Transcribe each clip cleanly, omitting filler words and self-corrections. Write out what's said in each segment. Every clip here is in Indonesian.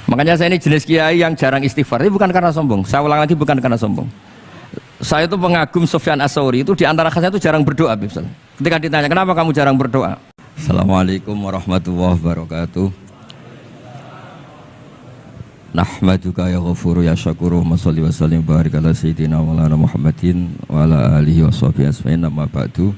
Makanya saya ini jenis kiai yang jarang istighfar. Ini bukan karena sombong. Saya ulang lagi, bukan karena sombong. Saya itu pengagum Sufyan Ats-Tsauri, itu di antara khasnya itu jarang berdoa. Ketika ditanya, kenapa kamu jarang berdoa? Assalamualaikum warahmatullahi wabarakatuh. Nahmaduka ya ghafuru ya syakuru wa sholli wa sallim barik ala sayyidina wa ala Muhammadin wa ala alihi wa sahbihi asma'in amma ba'du.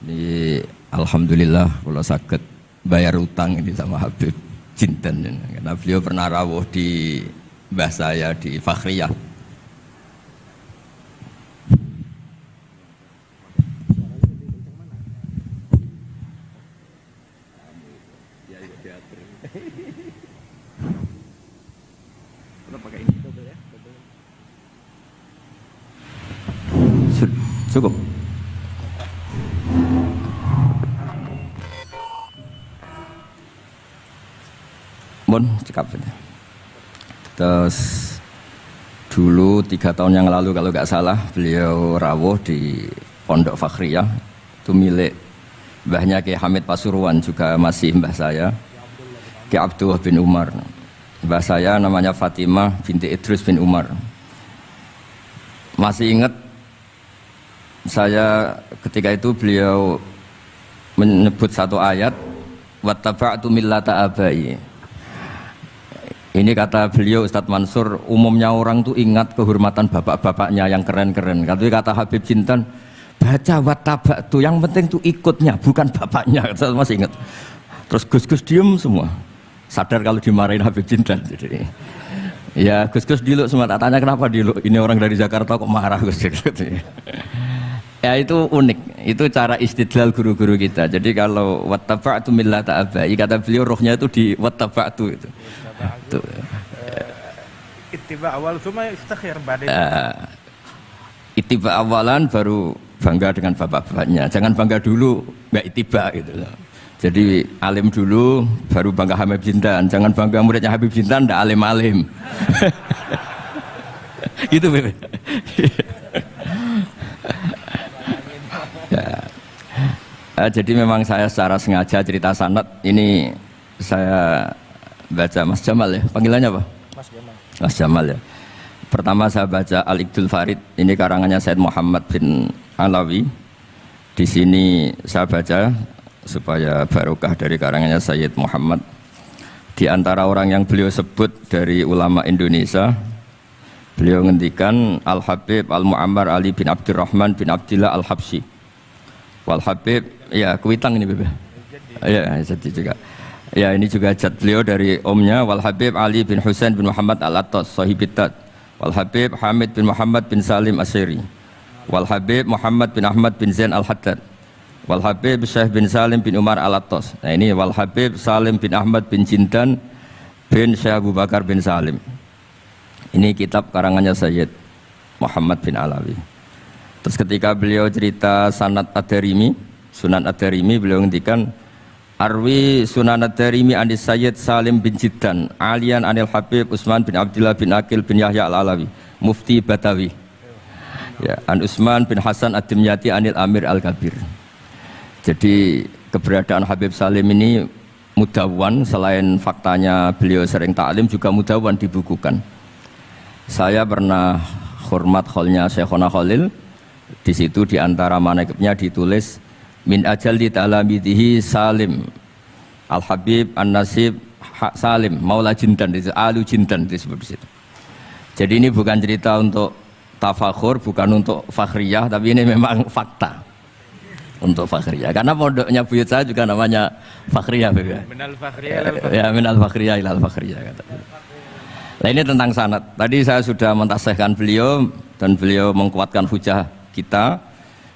Ini alhamdulillah kalau sakit bayar utang ini sama Habib Jinten, karena beliau pernah rawuh di mbah saya di Fakhriyah. Cukup. Bon, cekap saja. Terus dulu 3 tahun yang lalu kalau nggak salah beliau rawuh di Pondok Fakhriyah, itu milik mbahnya Ki Hamid Pasuruan, juga masih mbah saya Ki Abdullah bin Umar. Mbah saya namanya Fatimah binti Idrus bin Umar. Masih ingat saya ketika itu beliau menyebut satu ayat wattaba'tu millata abai. Ini kata beliau Ustadz Mansur, umumnya orang tuh ingat kehormatan bapak-bapaknya yang keren-keren. Kata Habib Jinten, baca wattaba'tu, yang penting tuh ikutnya bukan bapaknya. Saya masih ingat. Terus Gus-Gus diem semua, sadar kalau dimarahin Habib Jinten. Jadi ya Gus-Gus diluk semua, tak tanya kenapa diluk, ini orang dari Jakarta kok marah Gus. Ya itu unik, itu cara istidlal guru-guru kita. Jadi kalau wattaba'tu millata abai, kata beliau rohnya itu di wattaba'tu itu. Ittiba awal cuma istakhir badai. Ittiba awalan baru bangga dengan bapak-bapaknya. Jangan bangga dulu nggak ittiba gitu. Jadi alim dulu baru bangga Habib Jinten. Jangan bangga muridnya Habib Jinten ndak alim-alim. Gitu Beb. Jadi memang saya secara sengaja cerita sanad ini saya baca Mas Jamal ya, panggilannya apa? Mas Jamal. Mas Jamal ya. Pertama saya baca Al-Iqdul Farid, ini karangannya Said Muhammad bin Alawi. Di sini saya baca supaya barokah dari karangannya Sayyid Muhammad. Di antara orang yang beliau sebut dari ulama Indonesia, beliau ngendikan Al-Habib Al-Mu'ammar Ali bin Abdurrahman bin Abdillah Al-Habsyi. Wal Habib, ya Kuitang ini Bebe. Ya, jadi juga. Ya, ini juga jad beliau dari omnya Wal Habib Ali bin Husain bin Muhammad Al-Attas Sahibitat. Wal Habib Hamid bin Muhammad bin Salim Asyiri. Wal Habib Muhammad bin Ahmad bin Zain Al-Haddad. Wal Habib Syekh bin Salim bin Umar Al-Attas. Nah, ini Wal Habib Salim bin Ahmad bin Jinten bin Syekh Abu Bakar bin Salim. Ini kitab karangannya Sayyid Muhammad bin Alawi. Terus ketika beliau cerita Sanad Ad-Darimi, Sunan Ad-Darimi, beliau ngendikan Arwi Sunan Ad-Darimi anis Sayyid Salim bin Jiddan, Alian anil Habib Utsman bin Abdillah bin Aqil bin Yahya Al-Alawi, Mufti Batawi. Ya, an Utsman bin Hasan Ad-Dimyati anil Amir Al-Kabir. Jadi keberadaan Habib Salim ini mudawwan, selain faktanya beliau sering taklim juga mudawwan dibukukan. Saya pernah hormat kholnya Syekhona Khalil. Di situ di antara manaqibnya ditulis min ajalli ta'lamidhi Salim Al-Habib An-Nasib Salim Maula Jinten, Alu Jinten disebut di situ. Jadi ini bukan cerita untuk tafakhur, bukan untuk fakhriyah, tapi ini memang fakta untuk fakhriyah. Karena pondoknya buyut saya juga namanya fakhriyah. Minal fakhriyah ilal fakhriyah. Ya, minal fakhriyah ilal fakhriyah kata. Nah, ini tentang sanad. Tadi saya sudah mentasihkan beliau dan beliau mengkuatkan hujah kita.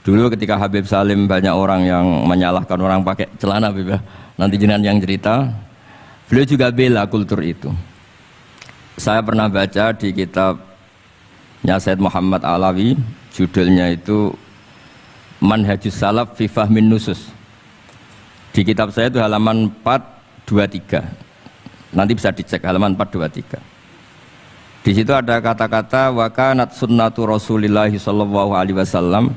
Dulu ketika Habib Salim banyak orang yang menyalahkan orang pakai celana, nanti jenengan yang cerita, beliau juga bela kultur itu. Saya pernah baca di kitabnya Said Muhammad Alawi, judulnya itu Manhajus Salaf fi Fahmin Nusus. Di kitab saya itu halaman 423. Nanti bisa dicek halaman 423. Di situ ada kata-kata wa kanat sunnatu Rasulillah sallallahu alaihi wasallam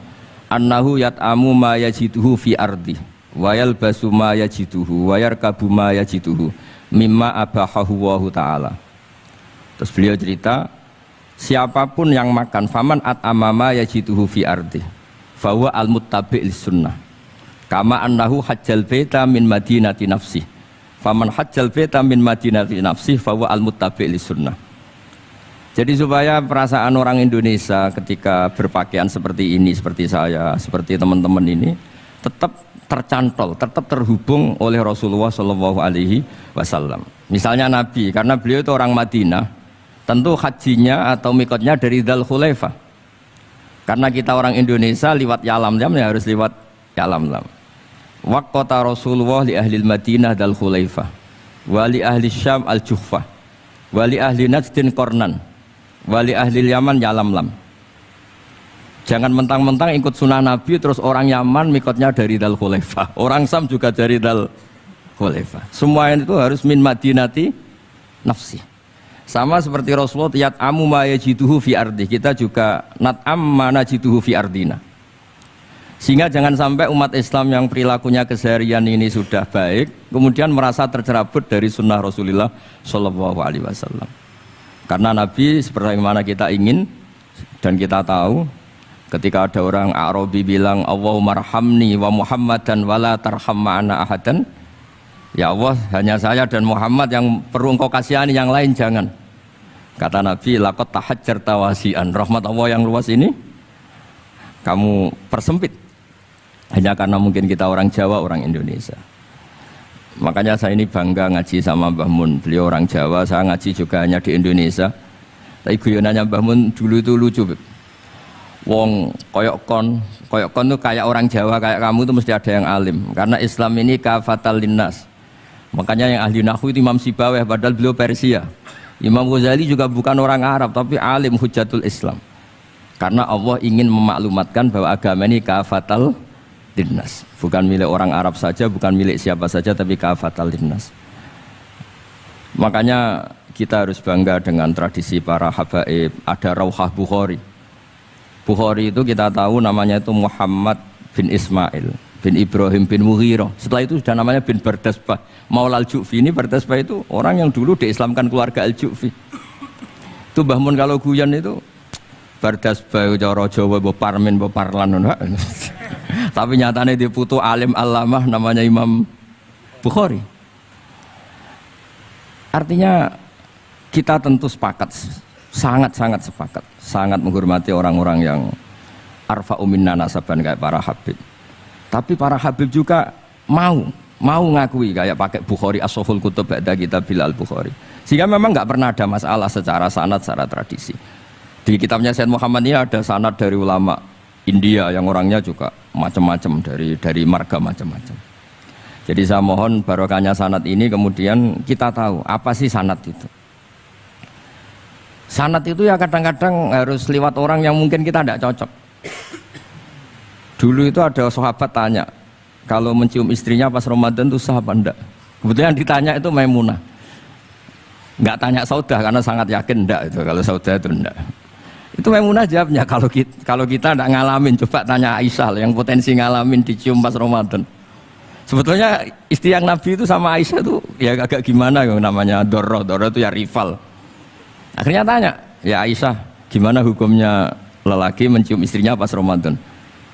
annahu yat'amu ma yajiduhu fi ardi wa yalbasu ma yajiduhu wa yarkabu ma yajiduhu mimma abahahu Allahu ta'ala. Terus beliau cerita, siapapun yang makan faman at'amama yajiduhu fi ardi fahuwa al-muttabi' lis-sunnah kama annahu hajjal baita min madinati nafsi faman hajjal baita min madinati nafsi fahuwa al-muttabi' lis-sunnah. Jadi supaya perasaan orang Indonesia ketika berpakaian seperti ini, seperti saya, seperti teman-teman ini tetap tercantol, tetap terhubung oleh Rasulullah Shallallahu Alaihi Wasallam. Misalnya Nabi, karena beliau itu orang Madinah, tentu hajinya atau mikotnya dari Dzul Khulaifah. Karena kita orang Indonesia lewat Yalamlam ya harus lewat Yalamlam. Waqata Rasulullah li ahli Madinah Dzul Khulaifah, wa li ahli Syam al-Juhfah, wa li ahli Najdin Qornan, wa li ahli Yaman Yalamlam. Jangan mentang-mentang ikut sunnah Nabi terus orang Yaman mikotnya dari Dzul Khulaifah, orang Sam juga dari Dzul Khulaifah. Semua itu harus min madinati nafsi. Sama seperti Rasulullah yat'amu ma yajiduhu fi ardi, kita juga nat'am ma najiduhu fi ardina. Sehingga jangan sampai umat Islam yang perilakunya keseharian ini sudah baik kemudian merasa tercerabut dari sunnah Rasulullah Shallallahu Alaihi Wasallam. Karena Nabi seperti mana kita ingin dan kita tahu, ketika ada orang Arabi bilang Allahumma arhamni wa Muhammadan wala tarham ma'ana ahadan, ya Allah hanya saya dan Muhammad yang perlu engkau kasihani, yang lain jangan. Kata Nabi laqad tahajjarta wasi'an, rahmat Allah yang luas ini kamu persempit hanya karena mungkin kita orang Jawa, orang Indonesia. Makanya saya ini bangga ngaji sama Mbah Mun, beliau orang Jawa, saya ngaji juga hanya di Indonesia. Tapi guyonannya Mbah Mun dulu itu lucu. Wong koyok kon tuh kayak orang Jawa kayak kamu tuh mesti ada yang alim, karena Islam ini kafatal linnas. Makanya yang ahli nahwu itu Imam Sibawayh, padahal beliau Persia. Imam Ghazali juga bukan orang Arab tapi alim hujatul Islam, karena Allah ingin memaklumatkan bahwa agama ini kafatal linnas, bukan milik orang Arab saja, bukan milik siapa saja, tapi kafatal linnas. Makanya kita harus bangga dengan tradisi para habaib. Ada Rauhah Bukhari. Bukhari itu kita tahu namanya itu Muhammad bin Ismail bin Ibrahim bin Mughirah. Setelah itu sudah namanya bin Bardasbah. Maula al-Ju'fi ini, Bardasbah itu orang yang dulu diislamkan keluarga al-Ju'fi. Itu Mbah Mun kalau guyon itu Bardasbah cara Jawa mbok parmin mbok parlan. Tapi nyatanya dia putu alim alamah namanya Imam Bukhari. Artinya kita tentu sepakat, sangat-sangat sepakat, sangat menghormati orang-orang yang arfa'u minna nasaban kayak para habib. Tapi para habib juga mau ngakui kayak pakai Bukhari as-Sahihul Kutub ba'da Kitabil Al-Bukhari. Sehingga memang nggak pernah ada masalah secara sanad, secara tradisi. Di kitabnya Sayyid Muhammad ini ada sanad dari ulama India yang orangnya juga macam-macam, dari marga macam-macam. Jadi saya mohon barokahnya sanad ini kemudian kita tahu apa sih sanad itu. Sanad itu ya kadang-kadang harus lewat orang yang mungkin kita tidak cocok. Dulu itu ada sahabat tanya, kalau mencium istrinya pas Ramadan itu sah apa enggak? Kebetulan ditanya itu Maimunah. Enggak tanya Saudah karena sangat yakin enggak itu, kalau Saudah itu enggak. Itu Maimunah jawabnya, kalau kita enggak ngalamin, coba tanya Aisyah yang potensi ngalamin dicium pas Ramadan. Sebetulnya istri yang Nabi itu sama Aisyah itu ya agak gimana yang namanya Doro itu ya rival. Akhirnya tanya, ya Aisyah, gimana hukumnya lelaki mencium istrinya pas Ramadan?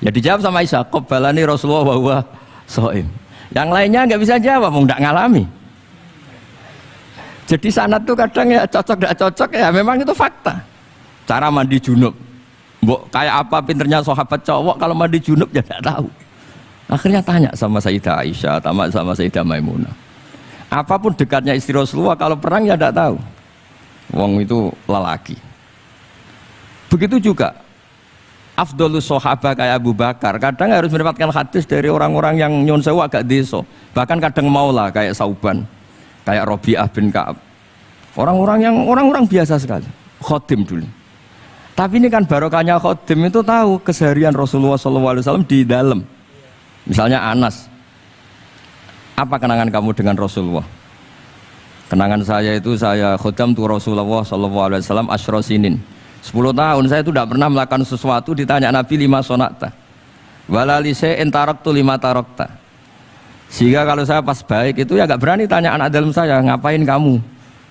Ya dijawab sama Aisyah, qabbalani Rasulullah wa huwa shaim. Yang lainnya nggak bisa jawab, mau nggak ngalami. Jadi sanad tuh kadang ya cocok nggak cocok ya memang itu fakta. Cara mandi junub, kayak apa pinternya sahabat cowok kalau mandi junub ya nggak tahu. Akhirnya tanya sama Sayyidah Aisyah, sama Sayyidah Maimunah. Apapun dekatnya istri Rasulullah, kalau perang ya nggak tahu. Wong itu lelaki. Begitu juga afdolus sahabah kayak Abu Bakar, kadang harus mendapatkan hadis dari orang-orang yang nyun sewu agak deso. Bahkan kadang maula kayak Sauban, kayak Rabi'ah bin Ka'ab. Orang-orang biasa sekali. Khodim dulu. Tapi ini kan barokahnya khodim itu tahu keseharian Rasulullah SAW di dalam. Misalnya Anas, apa kenangan kamu dengan Rasulullah? Kenangan saya itu saya khodam tu Rasulullah SAW asyra sinin. 10 tahun saya itu tidak pernah melakukan sesuatu, ditanya Nabi 5 sonata. Wala li syai'in taraktu 5 tarakta. Sehingga kalau saya pas baik itu ya nggak berani tanya anak dalam saya, ngapain kamu?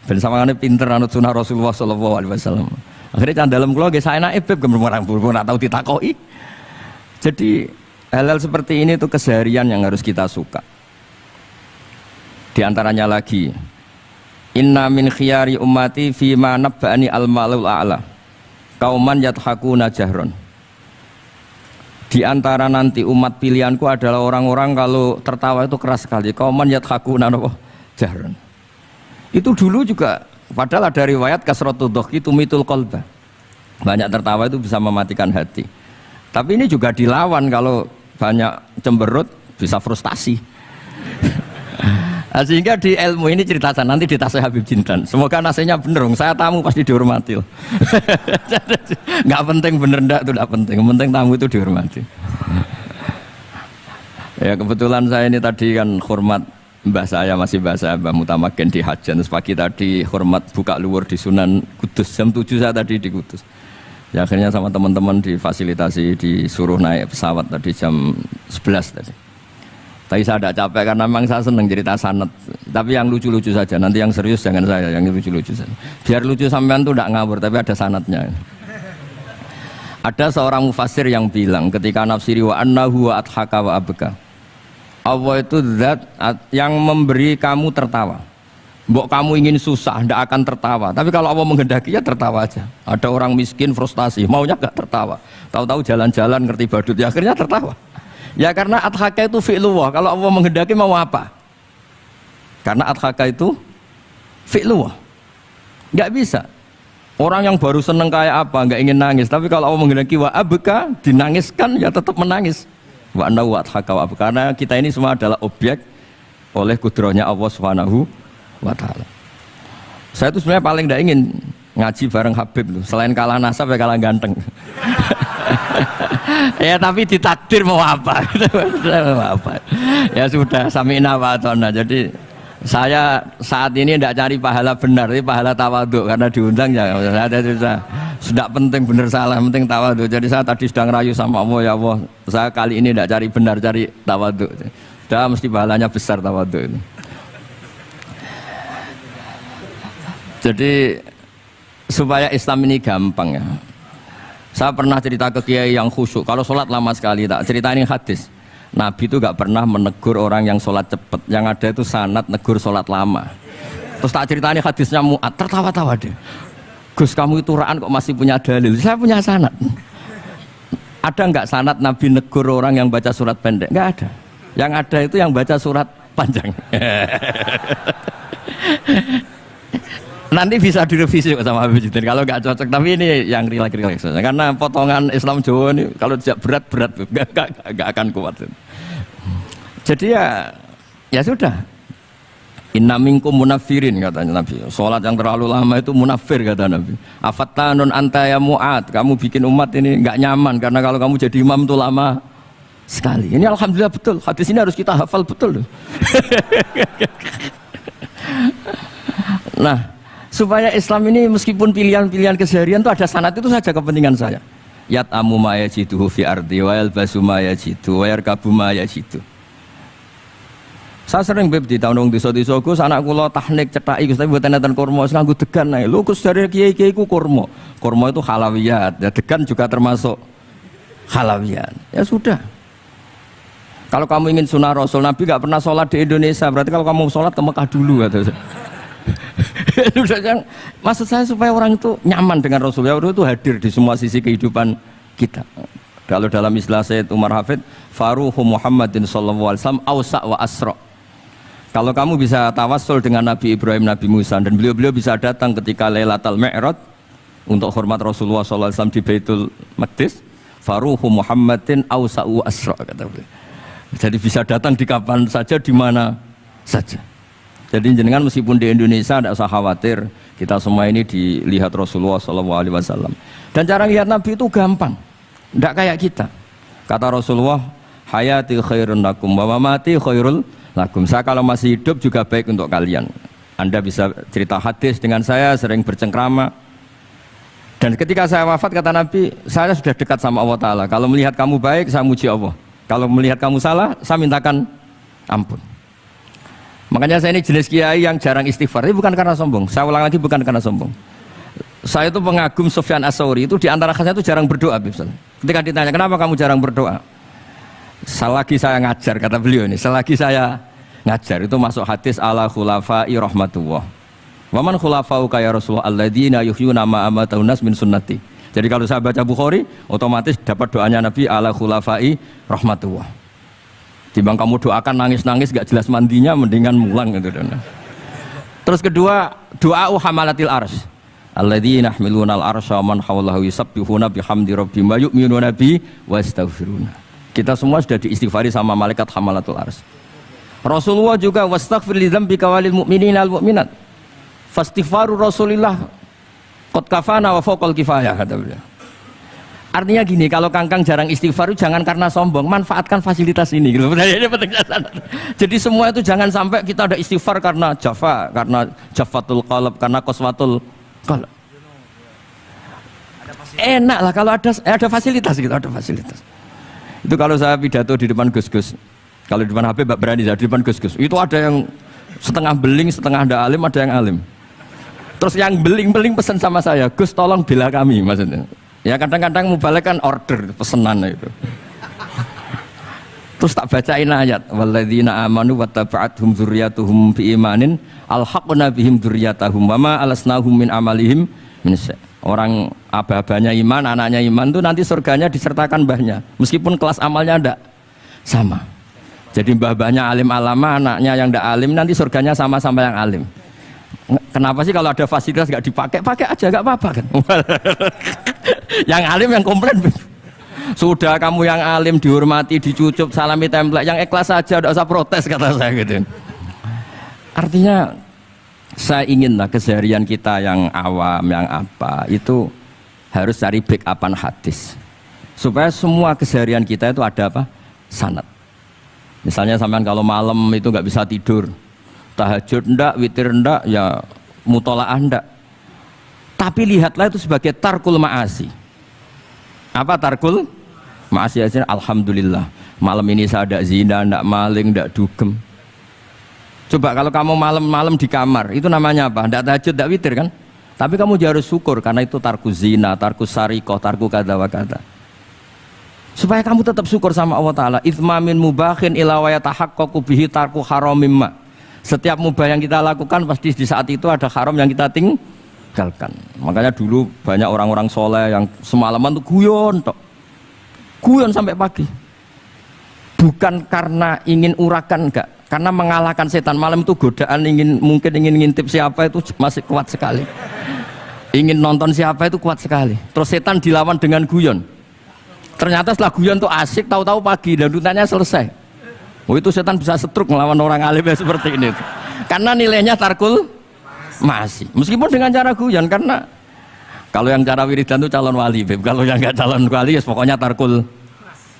Ben sawangane pinter anut sunah Rasulullah sallallahu alaihi wasallam. Akhirnya can dalam kula nggih saenake beb gemrang pun ora tau ditakoki. Jadi hal-hal seperti ini itu keseharian yang harus kita suka. Di antaranya lagi, inna min khiyari ummati fima nabba'ani al-malul a'la. Kauman yathakuna jahron. Di antara nanti umat pilihanku adalah orang-orang kalau tertawa itu keras sekali. Kauman yathakuna jahron. Itu dulu juga padahal ada riwayat kasratu dhahki tumitul qalba. Banyak tertawa itu bisa mematikan hati. Tapi ini juga dilawan kalau banyak cemberut bisa frustasi. Sehingga di ilmu ini cerita saya nanti di tasnya Habib Jintan. Semoga nasinya bener, saya tamu pasti dihormati. Nggak penting bener ndak itu nggak penting. Yang penting tamu itu dihormati. Ya kebetulan saya ini tadi kan hormat mbah saya masih mbah saya Mbah Mutamakin di Hajan. Terus pagi tadi hormat buka luar di Sunan Kudus jam 7 saya tadi di Kudus. Ya akhirnya sama teman-teman difasilitasi disuruh naik pesawat tadi jam 11 tadi. Tapi saya tidak capek karena memang saya senang cerita sanad. Tapi yang lucu-lucu saja. Nanti yang serius jangan saya, yang lucu-lucu saja. Biar lucu sampean tuh tidak ngawur, tapi ada sanadnya. Ada seorang mufassir yang bilang ketika nafsiri wa annahu wa adhaka wa abka. Allah itu zat yang memberi kamu tertawa. Mbok kamu ingin susah, tidak akan tertawa. Tapi kalau Allah menghendaki ya tertawa aja. Ada orang miskin frustasi, maunya gak tertawa. Tahu-tahu jalan-jalan ngerti badut, ya akhirnya tertawa. Ya karena adhaka itu fi'lullah. Kalau Allah menghendaki mau apa? Karena adhaka itu fi'lullah. Nggak bisa. Orang yang baru seneng kayak apa, nggak ingin nangis. Tapi kalau Allah menghendaki wa abka, dinangiskan ya tetap menangis. Wa anna wa adhaka wa abka. Karena kita ini semua adalah objek oleh kudrahnya Allah Subhanahu wa ta'ala. Saya itu sebenarnya paling nggak ingin ngaji bareng Habib loh. Selain kalah nasab ya kalah ganteng. Ya tapi ditakdir mau apa? Mau apa? Ya sudah sami'na wa ata'na. Jadi saya saat ini tidak cari pahala benar, tapi pahala tawadhu karena diundang ya. Sudah penting benar salah, penting tawadhu. Jadi saya tadi sedang rayu sama Allah, ya Allah, saya kali ini tidak cari benar, cari tawadhu. Sudah mesti pahalanya besar tawadhu itu. Jadi supaya Islam ini gampang ya. Saya pernah cerita ke kiai yang khusyuk. Kalau sholat lama sekali, tak cerita ini hadis. Nabi itu gak pernah menegur orang yang sholat cepat. Yang ada itu sanad negur sholat lama. Terus tak cerita ini hadisnya Mu'ad, tertawa-tawa deh. Gus kamu itu raan kok masih punya dalil. Saya punya sanad. Ada nggak sanad Nabi negur orang yang baca surat pendek? Nggak ada. Yang ada itu yang baca surat panjang. Nanti bisa direvisi sama Habib Jitin kalau nggak cocok, tapi ini yang rileks saja karena potongan Islam Jawa ini kalau tidak berat nggak akan kuat. Jadi ya sudah, inna minkum munafirin katanya Nabi. Sholat yang terlalu lama itu munafir kata Nabi. Afattanun anta ya Mu'ad, kamu bikin umat ini nggak nyaman karena kalau kamu jadi imam itu lama sekali. Ini alhamdulillah betul, hadis ini harus kita hafal betul. Nah, supaya Islam ini meskipun pilihan-pilihan keseharian itu ada sanad, itu saja kepentingan saya. Yat amu ma yajiduhu fi ardi wa yalbasu ma yajidu wa yarkabu ma yajidu. Saya sering beb di tahun desa-desa Gus, anak kula tahnik cethaki Gus, tapi mboten enten kurma, wis nganggo degan ae. Lho Gus dari kiai-kiai ku kurma. Kurma itu halawiyat, ya degan juga termasuk halawiyat. Ya sudah. Kalau kamu ingin sunnah Rasul, Nabi enggak pernah sholat di Indonesia, berarti kalau kamu sholat ke Mekah dulu kata saya. Maksud saya supaya orang itu nyaman dengan Rasulullah itu hadir di semua sisi kehidupan kita. Kalau dalam istilah Sayyid Umar Hafid, Faruhu Muhammadin sallallahu alaihi wasallam awsa' wa asra'. Kalau kamu bisa tawassul dengan Nabi Ibrahim, Nabi Musa, dan beliau-beliau bisa datang ketika Lailatul Mi'raj untuk hormat Rasulullah sallallahu alaihi wasallam di Baitul Maqdis, Faruhu Muhammadin awsa' wa asra' kata beliau. Jadi bisa datang di kapan saja, di mana saja. Jadi jenengan meskipun di Indonesia tidak usah khawatir, kita semua ini dilihat Rasulullah SAW. Dan cara lihat Nabi itu gampang, tidak kayak kita. Kata Rasulullah, hayati khairun lakum wa mamati khairul lakum. Saya kalau masih hidup juga baik untuk kalian. Anda bisa cerita hadis dengan saya, sering bercengkrama. Dan ketika saya wafat kata Nabi, saya sudah dekat sama Allah Ta'ala. Kalau melihat kamu baik, saya muji Allah. Kalau melihat kamu salah, saya mintakan ampun. Makanya saya ini jenis kiai yang jarang istighfar. Ini bukan karena sombong. Saya ulang lagi, bukan karena sombong. Saya itu pengagum Sufyan Ats-Tsauri, itu di antara khasnya itu jarang berdoa. Ketika ditanya, kenapa kamu jarang berdoa? Selagi saya ngajar, kata beliau ini, selagi saya ngajar, itu masuk hadis ala khulafa'i rahmatullah. Waman khulafa'uka ya Rasulullah alladzina yuhyuna ma amatun nas min sunnati. Jadi kalau saya baca Bukhari, otomatis dapat doanya Nabi ala khulafa'i rahmatullah. Timbang kamu doakan nangis-nangis gak jelas mandinya, mendingan mulang gitu. Terus kedua, doa hamalatil arsy. Alladzina yahmiluna al-arsya man hawlahu yusabbihuna bihamdi rabbihim wa yu'minuna bi wa yastaghfiruna. Kita semua sudah diistighfari sama malaikat hamalatul arsy. Rasulullah juga wastaghfir li dzambika walil mu'minina wal mu'minat. Fastighfaru Rasulillah qad kafana wa fawqal kifayah, kata beliau. Artinya gini, kalau Kangkang jarang istighfar itu jangan karena sombong, manfaatkan fasilitas ini gitu. Ini pentingnya. Jadi semua itu jangan sampai kita ada istighfar karena jafa, karena jafatul qalb, karena qaswatul qalb. Enak lah kalau ada fasilitas gitu, ada fasilitas. Itu kalau saya pidato di depan Gus-Gus. Kalau di depan Habib berani, di depan Gus-Gus. Itu ada yang setengah beling, setengah ada alim, ada yang alim. Terus yang beling-beling pesan sama saya, Gus tolong bela kami maksudnya. Ya kadang-kadang mubalek kan order pesenan itu. Terus tak bacain ayat walladzina amanu wattaba'athum dzurriyyatuhum biimanin alhaqna bihim dzurriyyatahum wama alasnahum min amalihim min syai'. Orang aba-abanya iman, anaknya iman itu nanti surganya disertakan mbahnya meskipun kelas amalnya ndak sama. Jadi mbah-mbahnya alim alama, anaknya yang ndak alim nanti surganya sama-sama yang alim. Kenapa sih kalau ada fasilitas gak dipakai? Pakai aja gak apa-apa kan. Yang alim yang komplain. Sudah kamu yang alim dihormati, dicucup, salami template, yang ikhlas saja, tidak usah protes kata saya gitu. Artinya saya inginlah keseharian kita yang awam, yang apa itu harus cari backupan hadis supaya semua keseharian kita itu ada apa? Sanad. Misalnya sampean kalau malam itu nggak bisa tidur, tahajud ndak, witir ndak, ya mutolaah ndak. Tapi lihatlah itu sebagai tarkul ma'asi. Apa tarkul ma'asi? Alhamdulillah malam ini saya ndak zina, ndak maling, ndak dugem. Coba kalau kamu malam-malam di kamar, itu namanya apa? Ndak tahajud, ndak witir kan? Tapi kamu harus syukur karena itu tarku zina, tarku sarikoh, tarku kada wa kada. Supaya kamu tetap syukur sama Allah Ta'ala. Ithmamin mubakhin ila wa yatahaqqaqu bihi tarku haramimma. Setiap mubah yang kita lakukan pasti di saat itu ada haram yang kita tinggalkan. Makanya dulu banyak orang-orang soleh yang semalaman tuh guyon sampai pagi. Bukan karena ingin urakan, enggak, karena mengalahkan setan. Malam itu godaan mungkin ingin ngintip siapa itu masih kuat sekali. Ingin nonton siapa itu kuat sekali. Terus setan dilawan dengan guyon. Ternyata setelah guyon tuh asik, tahu-tahu pagi dan dutannya selesai. Oh itu setan bisa setruk melawan orang alim seperti ini. Karena nilainya tarkul masih. Meskipun dengan cara guyon, karena kalau yang cara wiridan itu calon wali, kalau yang nggak calon wali ya pokoknya tarkul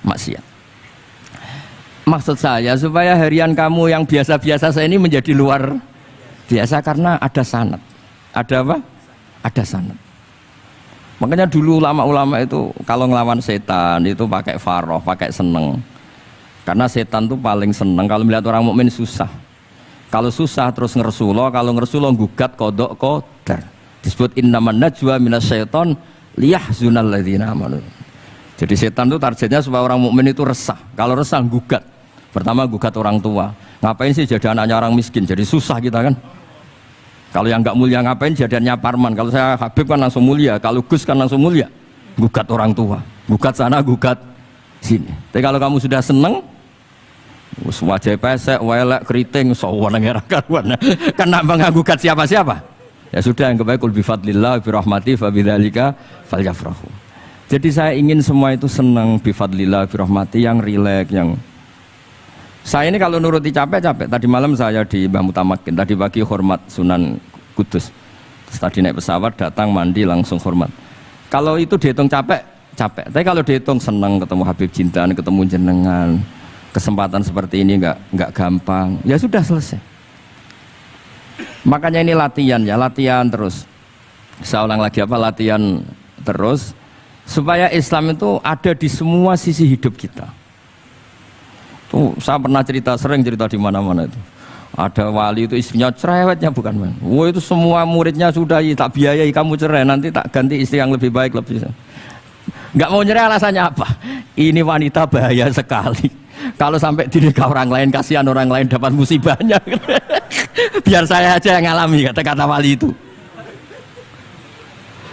maksiat. Maksud saya supaya harian kamu yang biasa-biasa saya ini menjadi luar biasa karena ada sanad. Ada apa? Ada sanad. Makanya dulu ulama-ulama itu kalau ngelawan setan itu pakai faroh, pakai seneng. Karena setan tuh paling seneng kalau melihat orang mukmin susah. Kalau susah terus ngersulo, kalau ngersulo gugat kodok qadar. Disebut innaman najwa minasyaiton liyahzunal ladzina amanu. Jadi setan tuh targetnya supaya orang mukmin itu resah. Kalau resah gugat. Pertama gugat orang tua. Ngapain sih jadi anaknya orang miskin? Jadi susah kita kan. Kalau yang nggak mulia ngapain jadiannya Parman? Kalau saya Habib kan langsung mulia, kalau Gus kan langsung mulia. Gugat orang tua, gugat sana, gugat sini. Tapi kalau kamu sudah seneng, wajah pesek, welek, keriting, sawan ngerah karuan. Kan nggak gugat siapa-siapa. Ya sudah yang kebaik kul bifadlillah birahmati fabidzalika falyafrahu. Jadi saya ingin semua itu senang bifadlillah birahmati yang rileks, yang saya ini kalau nuruti capek-capek. Tadi malam saya di Mbah Mutamakin, tadi pagi hormat Sunan Kudus. Terus tadi naik pesawat, datang mandi langsung hormat. Kalau itu dihitung capek, capek. Tapi kalau dihitung senang ketemu Habib Jintan, ketemu jenengan, kesempatan seperti ini nggak gampang. Ya sudah selesai. Makanya ini latihan ya, latihan terus. Saya ulang lagi apa? Latihan terus supaya Islam itu ada di semua sisi hidup kita. Saya pernah cerita, sering cerita di mana-mana itu. Ada wali itu istrinya cerewetnya bukan main. Wah itu semua muridnya sudah tak biayai kamu cerai nanti tak ganti istri yang lebih baik lebih. Nggak mau nyerah alasannya apa? Ini wanita bahaya sekali. Kalau sampai dinikah orang lain kasihan orang lain dapat musibahnya. Biar saya aja yang ngalami kata-kata wali itu.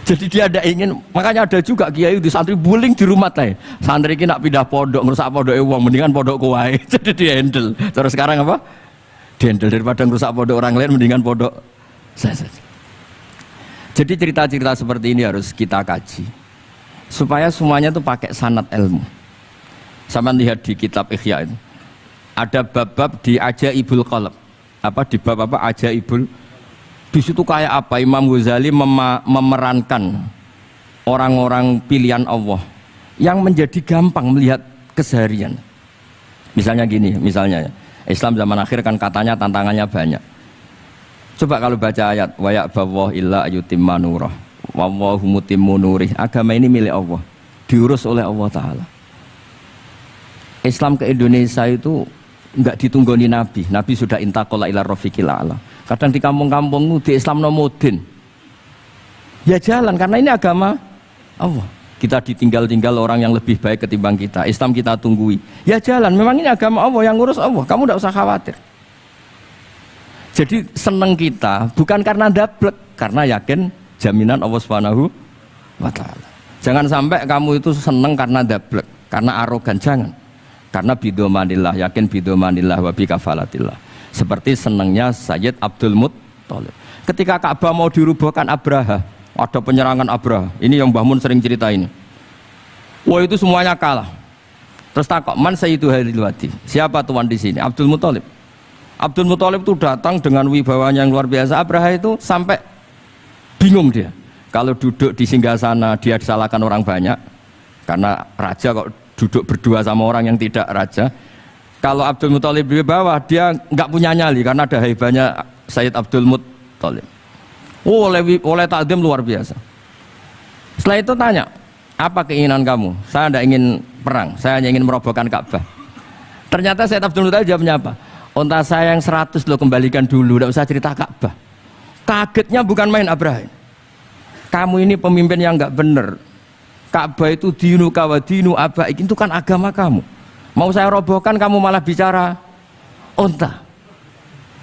Jadi dia ada ingin, makanya ada juga kiai di santri bullying di rumah teh. Santri ini nak pindah pondok, ngerusak pondok uang, mendingan pondok kuai. Jadi dia handle. Terus sekarang apa? Dia handle daripada ngerusak pondok orang lain, mendingan pondok saya saja. Jadi cerita-cerita seperti ini harus kita kaji, supaya semuanya itu pakai sanad ilmu. Sama lihat di kitab Ihya itu, ada bab-bab di Ajaibul Qalb. Apa di bab apa Ajaibul? Di situ kayak apa Imam Ghazali memerankan orang-orang pilihan Allah yang menjadi gampang melihat keseharian. Misalnya gini, misalnya Islam zaman akhir kan katanya tantangannya banyak. Coba kalau baca ayat wa ya'ballahu illa ayyutimma nurah wallahu mutimmu nurih. Agama ini milik Allah, diurus oleh Allah Ta'ala. Islam ke Indonesia itu enggak ditunggoni Nabi. Nabi sudah intaqala ila rafiqil a'la. Kadang di kampung-kampung di Islam nomodin. Ya jalan karena ini agama Allah. Kita ditinggal-tinggal orang yang lebih baik ketimbang kita. Islam kita tunggui. Ya jalan, memang ini agama Allah yang ngurus Allah. Kamu tidak usah khawatir. Jadi seneng kita bukan karena dablek, karena yakin jaminan Allah Subhanahu wa taala. Jangan sampai kamu itu seneng karena dablek, karena arogan, jangan. Karena bidomanillah, yakin bidomanillah wa bikafalatillah. Seperti senangnya Sayyid Abdul Muttalib. Ketika Ka'bah mau dirubuhkan Abraha, ada penyerangan Abraha. Ini yang Mbah Mun sering cerita ini. Wah itu semuanya kalah. Terus takok, man Sayyidu Hadhil Wadi? Siapa tuan di sini? Abdul Muttalib. Abdul Muttalib itu datang dengan wibawanya yang luar biasa. Abraha itu sampai bingung dia. Kalau duduk di singgasana dia disalahkan orang banyak. Karena raja kok duduk berdua sama orang yang tidak raja. Kalau Abdul Muttalib di bawah, dia nggak punya nyali karena ada haibahnya Sayyid Abdul Muttalib. Oh, oleh takdim luar biasa. Setelah itu tanya, apa keinginan kamu? Saya tidak ingin perang, saya hanya ingin merobohkan Ka'bah. Ternyata Sayyid Abdul Muttalib jawabnya apa? Unta saya yang 100 lo kembalikan dulu, tidak usah cerita Ka'bah. Kagetnya bukan main Abraham. Kamu ini pemimpin yang nggak benar. Ka'bah itu dinu kawadinu abaik, itu kan agama kamu. Mau saya robohkan kamu malah bicara unta.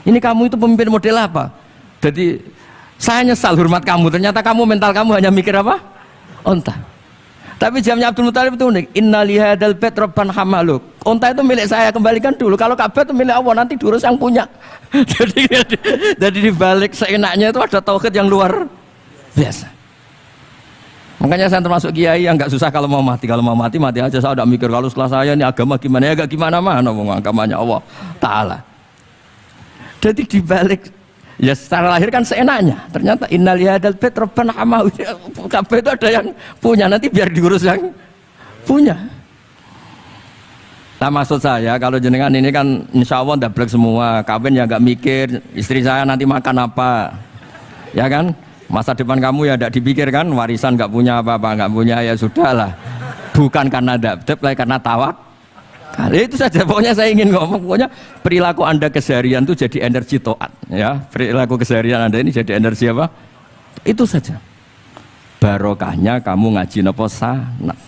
Ini kamu itu pemimpin model apa? Jadi saya nyesal hormat kamu. Ternyata kamu mental kamu hanya mikir apa? Unta. Tapi jamnya Abdul Muttalib itu unik. Inna lihadal bait rabban hamaluk. Unta itu milik saya, kembalikan dulu. Kalau Ka'bah itu milik Allah, nanti diurus yang punya. jadi di balik seenaknya itu ada tauhid yang luar biasa. Makanya saya termasuk kiai yang nggak susah kalau mau mati. Kalau mau mati, mati aja. Saya udah mikir kalau setelah saya ini agama gimana ya, gak gimana-mana. Agamanya Allah Ta'ala. Jadi dibalik, ya secara lahir kan seenaknya. Ternyata innal yadal bait rabbana hamahu. Kabeh itu ada yang punya, nanti biar diurus yang punya. Nah maksud saya kalau jenengan ini kan insya Allah dablek semua. Kawin ya nggak mikir istri saya nanti makan apa, ya kan? Masa depan kamu ya tidak dipikirkan, warisan nggak punya apa-apa, nggak punya ya sudahlah. Bukan karena dablek, karena tawak. Itu saja pokoknya saya ingin ngomong, pokoknya perilaku Anda keseharian itu jadi energi to'at, ya. Perilaku keseharian Anda ini jadi energi apa? Itu saja. Barokahnya kamu ngaji napa sanad.